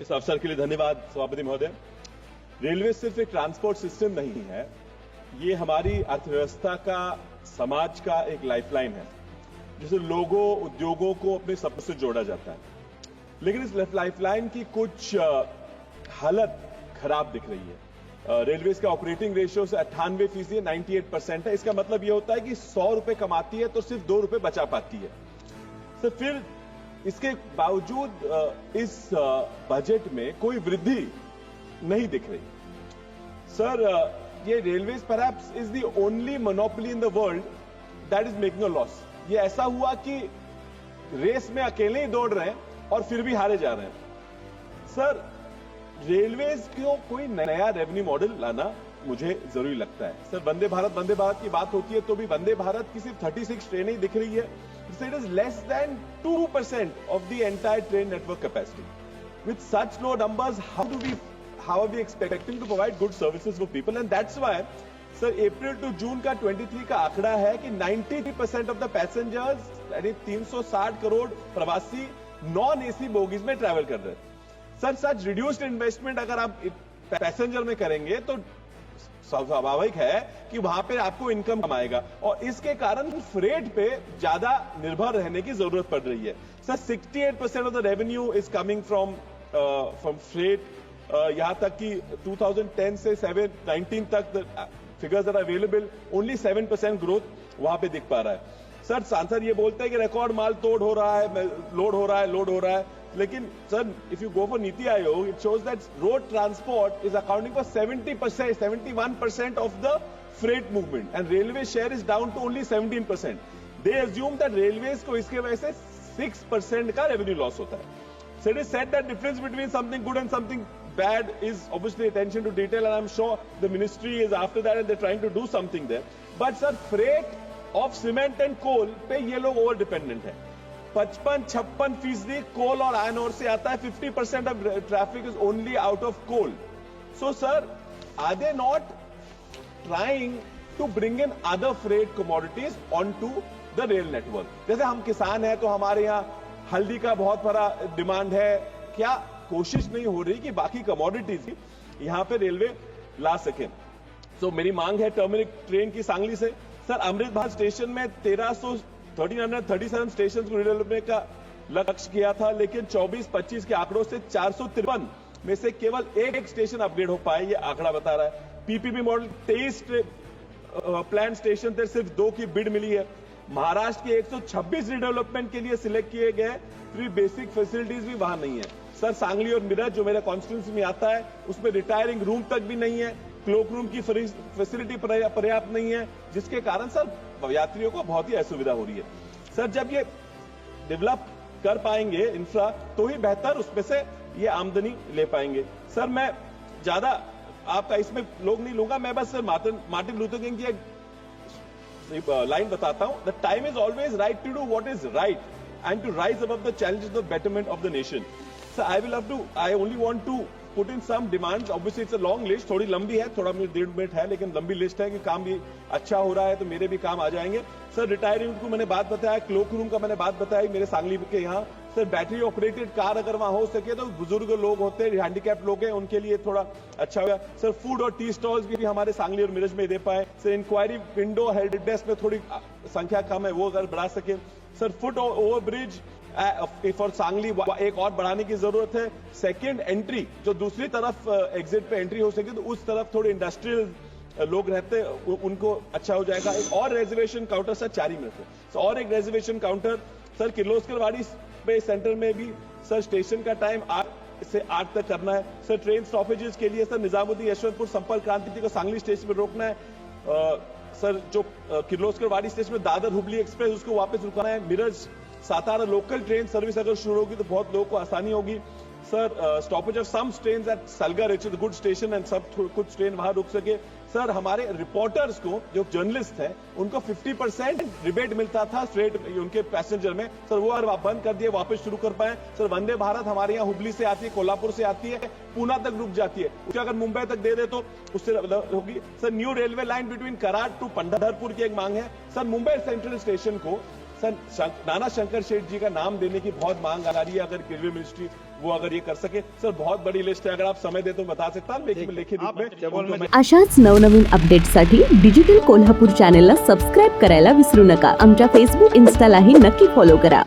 इस अवसर के लिए धन्यवाद सभापति महोदय। रेलवे सिर्फ एक ट्रांसपोर्ट सिस्टम नहीं है, ये हमारी अर्थव्यवस्था का, समाज का एक लाइफलाइन है, जिसे लोगों, उद्योगों को अपने सपनों से जोड़ा जाता है। लेकिन इस लाइफलाइन की कुछ हालत खराब दिख रही है। रेलवे का ऑपरेटिंग रेशियो से 98% 98% है। इसका मतलब यह होता है कि 100 रुपए कमाती है तो सिर्फ 2 रुपए बचा पाती है। तो फिर इसके बावजूद इस बजट में कोई वृद्धि नहीं दिख रही। सर, ये railway perhaps is the only monopoly in the world that is making a loss. ये ऐसा हुआ कि रेस में अकेले ही दौड़ रहे हैं और फिर भी हारे जा रहे हैं। सर, रेलवेज को कोई नया रेवेन्यू मॉडल लाना मुझे जरूरी लगता है। सर, वंदे भारत की बात होती है तो भी वंदे भारत की सिर्फ 36 ट्रेनें दिख रही है। It is less than 2% of the entire train network capacity. With such low numbers, how are we expecting to provide good services for people? And that's why, sir, April to June का 23 का आंकड़ा है कि 93% of the passengers, यानी 360 करोड़ प्रवासी non AC bogies में travel कर रहे हैं। सर, सच रिड्यूस्ड इन्वेस्टमेंट अगर आप पैसेंजर में करेंगे तो स्वाभाविक है कि वहां पे आपको इनकम कमाएगा और इसके कारण फ्रेट पे ज्यादा निर्भर रहने की जरूरत पड़ रही है। Sir, 68% of the revenue is coming from freight. यहां तक कि 2010 से 19 तक figures are available, only 7% growth वहां पे दिख पा रहा है। सर, सांसद ये बोलते हैं कि रिकॉर्ड माल तोड़ हो रहा है, लोड हो रहा है, लेकिन sir, if you go for NITI Aayog, it shows that road transport is accounting for 70%, 71% of the freight movement and railway share is down to only 17%। They assume that railways को इसके वजह से 6% का रेवेन्यू लॉस होता है। So it is said that difference between something good and something bad is obviously attention to detail, and I'm sure the ministry is after that and they're trying to do something there. But sir, freight of cement and coal पे ये लोग over dependent है। 55-56% कोल और iron ore से आता है। 50% of traffic is only out of coal. So sir, are they not trying to bring in other freight commodities onto the rail network? जैसे हम किसान हैं तो हमारे यहाँ हल्दी का बहुत बड़ा डिमांड है, क्या कोशिश नहीं हो रही कि बाकी कमोडिटीज यहां पे रेलवे ला सके? तो मेरी मांग है टर्मिनल ट्रेन की सांगली से। सर, अमृत भारत स्टेशन में 1337 स्टेशन को रिडेवलपमेंट का लक्ष्य किया था, लेकिन 24-25 के आंकड़ों से 453 में से केवल एक स्टेशन अपग्रेड हो पाए, ये आंकड़ा बता रहा है। पीपीपी मॉडल 23 प्लान स्टेशन थे, सिर्फ 2 की बिड मिली है। महाराष्ट्र के 126 रिडेवलपमेंट के लिए सिलेक्ट किए गए, फिर बेसिक फैसिलिटीज भी वहां नहीं है। सर, सांगली और मिरज जो मेरा कॉन्स्टिट्यूंसी में आता है, उसमें रिटायरिंग रूम तक भी नहीं है, क्लोक रूम की फैसिलिटी पर्याप्त नहीं है, जिसके कारण सर यात्रियों को बहुत ही असुविधा हो रही है। सर, जब ये डेवलप कर पाएंगे इंफ्रा तो ही बेहतर उसमें से ये आमदनी ले पाएंगे। सर, मैं ज्यादा आपका इसमें लोग नहीं लूंगा, मैं बस सर मार्टिन लूथर किंग की लाइन बताता हूं। The time is always right to do what is right and to rise above the challenges of betterment of the nation. So I only want to put in some demands. Obviously it's a long list, थोड़ी लंबी है, थोड़ा 1.5 minute है, लेकिन लंबी list है कि काम भी अच्छा हो रहा है तो मेरे भी काम आ जाएंगे। सर, रिटायरिंग को मैंने बात बताया, क्लोक रूम का मैंने बात बताई मेरे सांगली के यहाँ। सर, बैटरी ऑपरेटेड कार अगर वहां हो सके तो बुजुर्ग लोग होते हैं, हैंडीकैप लोग हैं, उनके लिए थोड़ा अच्छा होगा। सर, फूड और टी स्टॉल्स भी हमारे सांगली और मिरज में दे पाए। Sir, enquiry window help desk में थोड़ी संख्या कम है, वो अगर बढ़ा सके। Sir, foot over bridge for Sangli एक और बढ़ाने की जरूरत है। सेकेंड एंट्री जो दूसरी तरफ एग्जिट पे एंट्री हो सके तो उस तरफ थोड़े इंडस्ट्रियल लोग रहते उनको अच्छा हो जाएगा। एक और रिजर्वेशन काउंटर, सर 4 मिनट है, सर और एक रिजर्वेशन काउंटर सर किर्लोस्करवाड़ी पे सेंटर में भी सर स्टेशन का टाइम 8 से 8 तक करना है। सर, ट्रेन स्टॉपेजेस के लिए सर निजामुद्दीन यशवंतपुर संपर्क क्रांति को सांगली स्टेशन पर रोकना है। सर, जो किर्लोस्करवाड़ी स्टेशन में दादर हुबली एक्सप्रेस उसको वापस रुकाना है। Miraj Satara local train service अगर शुरू होगी तो बहुत लोगों को आसानी होगी। Sir, stoppage of some train at Salgar, it's a good station and सब कुछ ट्रेन वहां रुक सके। सर, हमारे रिपोर्टर्स को जो जर्नलिस्ट हैं उनको 50% रिबेट मिलता था फ्रेट उनके पैसेंजर में, सर वो अगर बंद कर दिए वापस शुरू कर पाए। सर, वंदे भारत हमारे यहाँ हुबली से आती है, कोल्हापुर से आती है, पूना तक रुक जाती है, उसके अगर मुंबई तक दे दे तो उससे होगी। Sir, new railway line between Karad to Pandharpur की एक मांग है। सर, मुंबई सेंट्रल स्टेशन को सर नाना शंकर शेठ जी का नाम देने की बहुत मांग आ रही है। अगर रेलवे मिनिस्ट्री वो अगर ये कर सके, सर बहुत बड़ी लिस्ट है, अगर आप समय दे तो बता सकता हूं लिखित रूप में। अशाच नवनवीन अपडेट्ससाठी डिजिटल कोल्हापूर चॅनेलला सबस्क्राईब करायला विसरू नका. आमच्या फेसबुक, इन्स्टालाही नक्की फॉलो करा.